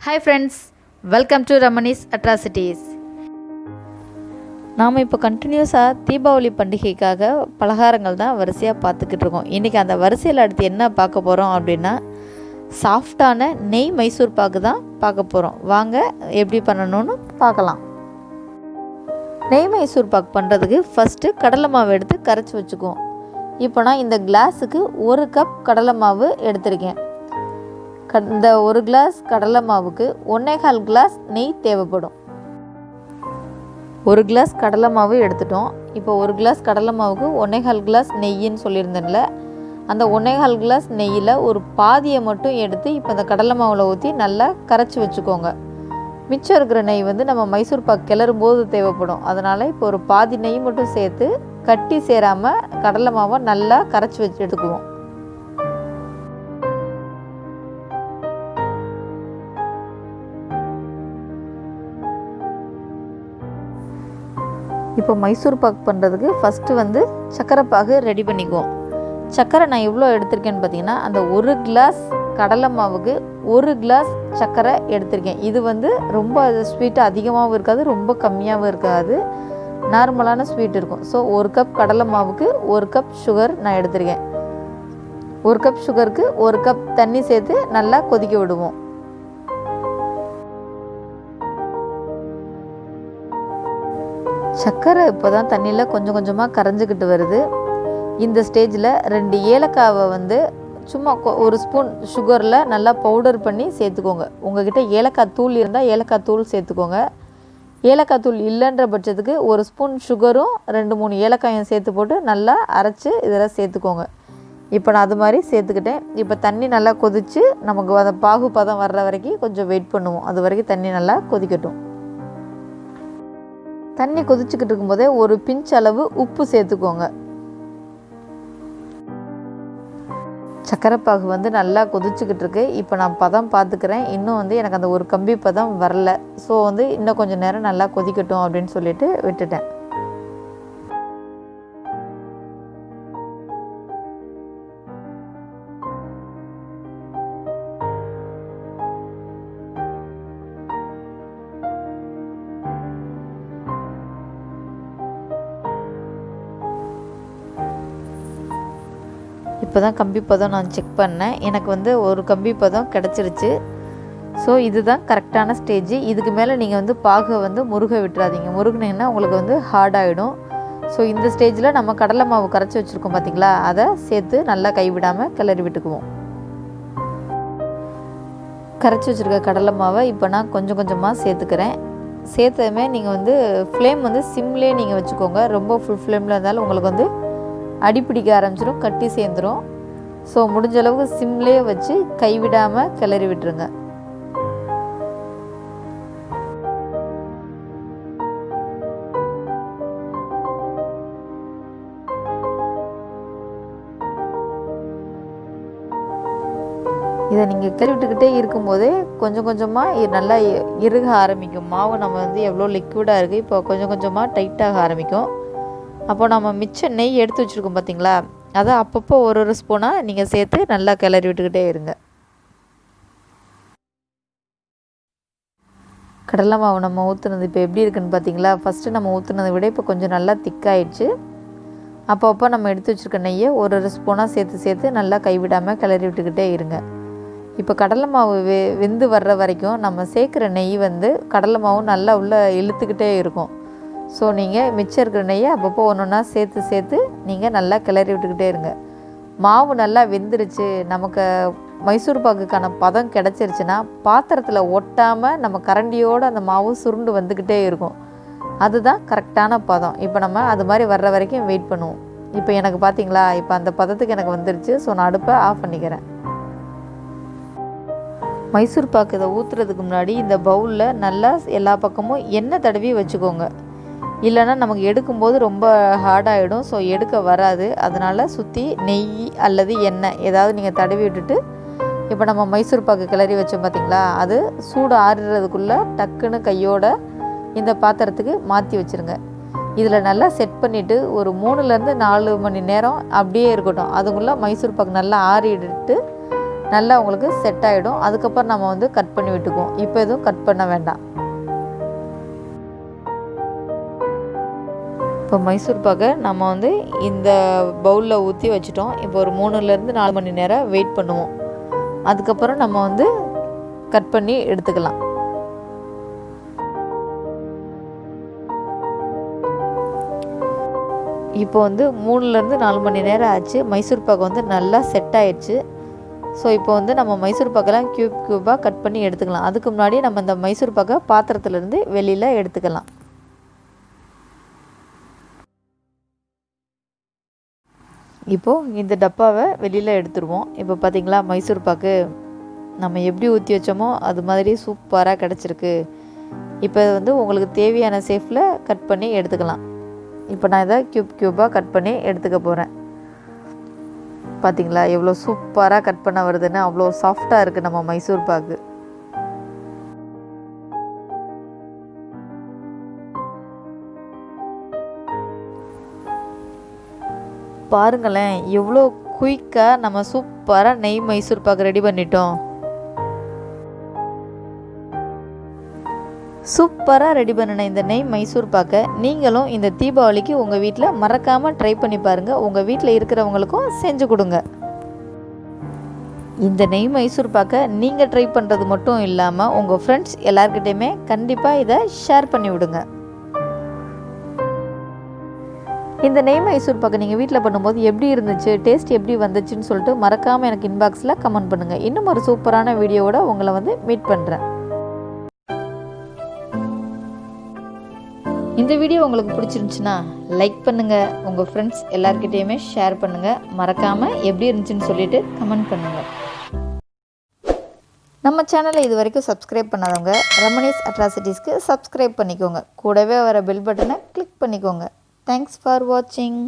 Hi friends, welcome to RamAnis Atrocities. நாம் இப்போ கண்டினியூஸாக தீபாவளி பண்டிகைக்காக பலகாரங்கள் தான் வரிசையாக பார்த்துக்கிட்டு இருக்கோம். இன்றைக்கி அந்த வரிசையில் அடுத்து என்ன பார்க்க போகிறோம் அப்படின்னா சாஃப்டான நெய் மைசூர் பாக்கு தான் பார்க்க போகிறோம். வாங்க எப்படி பண்ணணும்னு பார்க்கலாம். நெய் மைசூர் பாக்கு பண்ணுறதுக்கு ஃபஸ்ட்டு கடலை மாவு எடுத்து கரைச்சி வச்சுக்குவோம். இப்போ நான் இந்த கிளாஸுக்கு 1 கப் கடலை மாவு எடுத்திருக்கேன். இந்த 1 கிளாஸ் கடலை மாவுக்கு 1.25 கிளாஸ் நெய் தேவைப்படும். 1 கிளாஸ் கடலை மாவு எடுத்துட்டோம். இப்போ 1 கிளாஸ் கடலை மாவுக்கு 1.25 கிளாஸ் நெய்யின்னு சொல்லியிருந்தேன்ல, அந்த 1.25 கிளாஸ் நெய்யில் ஒரு பாதியை மட்டும் எடுத்து இப்போ இந்த கடலை மாவில் ஊற்றி நல்லா கரைச்சி வச்சுக்கோங்க. மிச்சம் இருக்கிற நெய் நம்ம மைசூர் பாக்கு கிளறும் போது தேவைப்படும். அதனால் இப்போ ஒரு பாதி நெய் மட்டும் சேர்த்து கட்டி சேராமல் கடலை மாவை நல்லா கரைச்சி வச்சு எடுத்துக்குவோம். இப்போ மைசூர் பாக்கு பண்ணுறதுக்கு ஃபஸ்ட்டு சர்க்கரை பாகு ரெடி பண்ணிக்குவோம். சர்க்கரை நான் எவ்வளோ எடுத்திருக்கேன்னு பார்த்தீங்கன்னா, அந்த 1 கிளாஸ் கடலை மாவுக்கு 1 கிளாஸ் சர்க்கரை எடுத்திருக்கேன். இது ரொம்ப ஸ்வீட்டு அதிகமாகவும் இருக்காது, ரொம்ப கம்மியாகவும் இருக்காது, நார்மலான ஸ்வீட் இருக்கும். ஸோ 1 கப் கடலை மாவுக்கு 1 கப் சுகர் நான் எடுத்திருக்கேன். 1 கப் சுகருக்கு 1 கப் தண்ணி சேர்த்து நல்லா கொதிக்க விடுவோம். சர்க்கரை இப்போ தான் தண்ணியில் கொஞ்சம் கொஞ்சமாக கரைஞ்சிக்கிட்டு வருது. இந்த ஸ்டேஜில் 2 ஏலக்காவை சும்மா 1 ஸ்பூன் சுகரில் நல்லா பவுடர் பண்ணி சேர்த்துக்கோங்க. உங்கள்கிட்ட ஏலக்காய் தூள் இருந்தால் ஏலக்காய் தூள் சேர்த்துக்கோங்க. ஏலக்காய் தூள் இல்லைன்ற பட்சத்துக்கு 1 ஸ்பூன் சுகரும் 2-3 ஏலக்காயும் சேர்த்து போட்டு நல்லா அரைச்சி இதில் சேர்த்துக்கோங்க. இப்போ நான் அது மாதிரி சேர்த்துக்கிட்டேன். இப்போ தண்ணி நல்லா கொதித்து நமக்கு அந்த பாகு பதம் வர்ற வரைக்கும் கொஞ்சம் வெயிட் பண்ணுவோம். அது வரைக்கும் தண்ணி நல்லா கொதிக்கட்டும். தண்ணி கொதிச்சுக்கிட்டு இருக்கும்போதே ஒரு பிஞ்ச் அளவு உப்பு சேர்த்துக்கோங்க. சக்கரைப்பாகு நல்லா கொதிச்சுக்கிட்டு இருக்கு. இப்போ நான் பதம் பார்த்துக்கிறேன். இன்னும் எனக்கு அந்த ஒரு கம்பி பதம் வரல. ஸோ இன்னும் கொஞ்சம் நேரம் நல்லா கொதிக்கட்டும் அப்படின்னு சொல்லிட்டு விட்டுட்டேன். இப்போ தான் கம்பி பதம் நான் செக் பண்ணேன். எனக்கு ஒரு கம்பி பதம் கிடச்சிருச்சு. ஸோ இதுதான் கரெக்டான ஸ்டேஜ். இதுக்கு மேலே நீங்கள் பாகை முருக விட்டுறாதீங்க. முருகுனீங்கன்னா உங்களுக்கு ஹார்டாகிடும். ஸோ இந்த ஸ்டேஜில் நம்ம கடலை மாவு கரைச்சி வச்சுருக்கோம் பார்த்தீங்களா, அதை சேர்த்து நல்லா கைவிடாமல் கிளறி விட்டுக்குவோம். கரைச்சி வச்சுருக்க கடலை மாவை இப்போ நான் கொஞ்சம் கொஞ்சமாக சேர்த்துக்கிறேன். சேர்த்ததுமே நீங்கள் ஃப்ளேம் சிம்லேயே நீங்கள் வச்சுக்கோங்க. ரொம்ப ஃபுல் ஃப்ளேமில் இருந்தாலும் உங்களுக்கு அடிப்பிடிக்க ஆரம்பிச்சிடும், கட்டி சேர்ந்துடும். ஸோ முடிஞ்ச அளவுக்கு சிம்லேயே வச்சு கைவிடாமல் கிளறி விட்டுருங்க. இதை நீங்கள் கிளறி விட்டுக்கிட்டே இருக்கும்போதே கொஞ்சம் கொஞ்சமாக நல்லா இறுக ஆரம்பிக்கும். மாவு நம்ம எவ்வளோ லிக்விடாக இருக்குது, இப்போ கொஞ்சம் கொஞ்சமாக டைட்டாக ஆரம்பிக்கும். அப்போ நம்ம மிச்சம் நெய் எடுத்து வச்சுருக்கோம் பார்த்தீங்களா, அதை அப்பப்போ ஒரு ஸ்பூனாக நீங்கள் சேர்த்து நல்லா கிளறி விட்டுக்கிட்டே இருங்க. கடலை மாவு நம்ம ஊற்றுனது இப்போ எப்படி இருக்குன்னு பார்த்தீங்களா, ஃபஸ்ட்டு நம்ம ஊற்றுனதை விட இப்போ கொஞ்சம் நல்லா திக்காயிடுச்சு. அப்பப்போ நம்ம எடுத்து வச்சுருக்க நெய்யை ஒரு ஸ்பூனாக சேர்த்து சேர்த்து நல்லா கைவிடாமல் கிளறி விட்டுக்கிட்டே இருங்க. இப்போ கடலை மாவு வெந்து வர்ற வரைக்கும் நம்ம சேர்க்குற நெய் கடலை மாவு நல்லா உள்ளே இழுத்துக்கிட்டே இருக்கும். ஸோ நீங்கள் மிச்சம் இருக்கிற நெய்யை அப்பப்போ ஒன்றா சேர்த்து சேர்த்து நீங்கள் நல்லா கிளறி விட்டுக்கிட்டே இருங்க. மாவு நல்லா வெந்துருச்சு, நமக்கு மைசூர் பாக்குக்கான பதம் கிடச்சிருச்சுன்னா பாத்திரத்தில் ஒட்டாமல் நம்ம கரண்டியோடு அந்த மாவு சுருண்டு வந்துக்கிட்டே இருக்கும். அதுதான் கரெக்டான பதம். இப்போ நம்ம அது மாதிரி வர்ற வரைக்கும் வெயிட் பண்ணுவோம். இப்போ எனக்கு பார்த்தீங்களா, இப்போ அந்த பதத்துக்கு எனக்கு வந்துருச்சு. ஸோ நான் அடுப்பை ஆஃப் பண்ணிக்கிறேன். மைசூர் பாக்கு இதை ஊற்றுறதுக்கு முன்னாடி இந்த பவுலில் நல்லா எல்லா பக்கமும் எண்ணெய் தடவி வச்சுக்கோங்க. இல்லைன்னா நமக்கு எடுக்கும்போது ரொம்ப ஹார்டாகிடும். ஸோ எடுக்க வராது. அதனால் சுற்றி நெய் அல்லது எண்ணெய் ஏதாவது நீங்கள் தடவி விட்டுட்டு இப்போ நம்ம மைசூர் பாக்கு கிளறி வச்சோம் பார்த்தீங்களா, அது சூடு ஆறுறதுக்குள்ளே டக்குன்னு கையோட இந்த பாத்திரத்துக்கு மாற்றி வச்சுருங்க. இதில் நல்லா செட் பண்ணிவிட்டு ஒரு 3-4 மணி நேரம் அப்படியே இருக்கட்டும். அதுக்குள்ளே மைசூர் பாக்கு நல்லா ஆறிட்டு நல்லா உங்களுக்கு செட் ஆகிடும். அதுக்கப்புறம் நம்ம வந்து கட் பண்ணி விட்டுக்குவோம். இப்போ எதுவும் கட் பண்ண வேண்டாம். இப்போ மைசூர் பாக்கை நம்ம வந்து இந்த பவுலில் ஊற்றி வச்சுட்டோம். இப்போ ஒரு 3லேருந்து 4 மணி நேரம் வெயிட் பண்ணுவோம். அதுக்கப்புறம் நம்ம வந்து கட் பண்ணி எடுத்துக்கலாம். இப்போ வந்து 3லேருந்து 4 மணி நேரம் ஆச்சு. மைசூர் பாக்கு வந்து நல்லா செட் ஆயிடுச்சு. ஸோ இப்போ வந்து நம்ம மைசூர் பாக்கெல்லாம் க்யூபாக கட் பண்ணி எடுத்துக்கலாம். அதுக்கு முன்னாடி நம்ம இந்த மைசூர் பாக்கை பாத்திரத்துலேருந்து வெளியில் எடுத்துக்கலாம். இப்போது இந்த டப்பாவை வெளியில் எடுத்துருவோம். இப்போ பார்த்திங்களா மைசூர் பாக்கு நம்ம எப்படி ஊற்றி வச்சோமோ அது மாதிரி சூப்பராக கிடச்சிருக்கு. இப்போ வந்து உங்களுக்கு தேவையான ஷேப்பில் கட் பண்ணி எடுத்துக்கலாம். இப்போ நான் இதை க்யூபாக கட் பண்ணி எடுத்துக்க போகிறேன். பார்த்திங்களா எவ்வளோ சூப்பராக கட் பண்ண வருதுன்னு, அவ்வளோ சாஃப்டாக இருக்குது நம்ம மைசூர் பாக்கு. பாருங்களேன் எவ்வளோ குயிக்காக நம்ம சூப்பராக நெய் மைசூர் பாக்கு ரெடி பண்ணிட்டோம். சூப்பராக ரெடி பண்ணின இந்த நெய் மைசூர் பாக்கை நீங்களும் இந்த தீபாவளிக்கு உங்கள் வீட்டில் மறக்காமல் ட்ரை பண்ணி பாருங்கள். உங்கள் வீட்டில் இருக்கிறவங்களுக்கும் செஞ்சு கொடுங்க. இந்த நெய் மைசூர் பாக்கை நீங்கள் ட்ரை பண்ணுறது மட்டும் இல்லாமல் உங்கள் ஃப்ரெண்ட்ஸ் எல்லாருக்கிட்டையுமே கண்டிப்பாக இதை ஷேர் பண்ணி விடுங்க. இந்த நெய் மைசூர் பாக்கை நீங்கள் வீட்டில் பண்ணும்போது எப்படி இருந்துச்சு, டேஸ்ட் எப்படி வந்துச்சுன்னு சொல்லிட்டு மறக்காமல் எனக்கு இன்பாக்ஸில் கமெண்ட் பண்ணுங்கள். இன்னும் ஒரு சூப்பரான வீடியோவோட உங்களை வந்து மீட் பண்ணுறேன். இந்த வீடியோ உங்களுக்கு பிடிச்சிருந்துச்சுன்னா லைக் பண்ணுங்கள், உங்கள் ஃப்ரெண்ட்ஸ் எல்லாருக்கிட்டையுமே ஷேர் பண்ணுங்கள். மறக்காமல் எப்படி இருந்துச்சுன்னு சொல்லிட்டு கமெண்ட் பண்ணுங்கள். நம்ம சேனலை இது வரைக்கும் சப்ஸ்கிரைப் பண்ணாதவங்க ரமணிஸ் அட்ராசிட்டிஸ்க்கு சப்ஸ்கிரைப் பண்ணிக்கோங்க. கூடவே வர பெல் பட்டனை கிளிக் பண்ணிக்கோங்க. தேங்க்ஸ் ஃபார் வாட்சிங்.